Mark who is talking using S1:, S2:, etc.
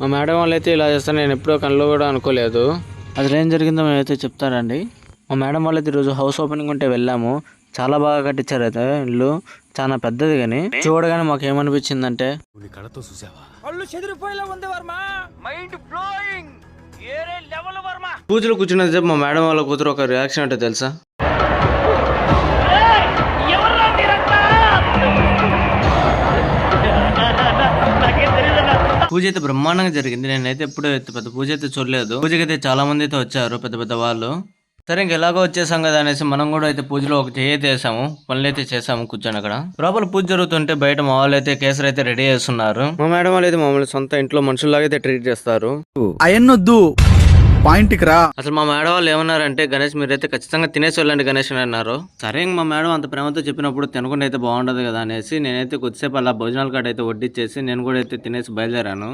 S1: మా మేడం వాళ్ళు అయితే ఇలా చేస్తారు, నేను ఎప్పుడో కళ్ళు కూడా అనుకోలేదు. అసలు ఏం జరిగిందో మేమైతే చెప్తారండి. మా మేడం వాళ్ళైతే ఈరోజు హౌస్ ఓపెనింగ్ ఉంటే వెళ్ళాము. చాలా బాగా కట్టించారు అయితే ఇల్లు, చాలా పెద్దది. కానీ చూడగానే మాకు ఏమనిపించిందంటే పూజలు కూర్చున్నది చెప్పి మా మేడం వాళ్ళ కూతురు ఒక రియాక్షన్ అంటే తెలుసా? పూజ అయితే బ్రహ్మాండంగా జరిగింది. నేనైతే ఎప్పుడు పెద్ద పూజ అయితే చూడలేదు. పూజకి అయితే చాలా మంది అయితే వచ్చారు, పెద్ద పెద్ద వాళ్ళు. సరే ఇంక ఎలాగో వచ్చేసాం కదా అనేసి మనం కూడా అయితే పూజలో ఒక చేయి వేసాము, పనులు అయితే చేసాము కూర్చొని. అక్కడ లోపల పూజ జరుగుతుంటే బయట మా వాళ్ళు అయితే కేసరి అయితే రెడీ చేస్తున్నారు. మా మేడం వాళ్ళు అయితే మమ్మల్ని సొంత ఇంట్లో మనుషుల్లాగా అయితే ట్రీట్ చేస్తారు.
S2: అయన్నొద్దు, పాయింట్ కి రా.
S1: అసలు మా మేడం వాళ్ళు ఏమన్నారంటే, గణేష్ మీరైతే ఖచ్చితంగా తినేసి వెళ్ళండి గణేష్ అని అన్నారు. సరే ఇంక మా మేడం అంత ప్రేమతో చెప్పినప్పుడు తినకుండా అయితే బాగుండదు కదా అనేసి నేనైతే కొద్దిసేపు అలా భోజనాల కాడ అయితే వడ్డిచ్చేసి నేను కూడా అయితే తినేసి బయలుదేరాను.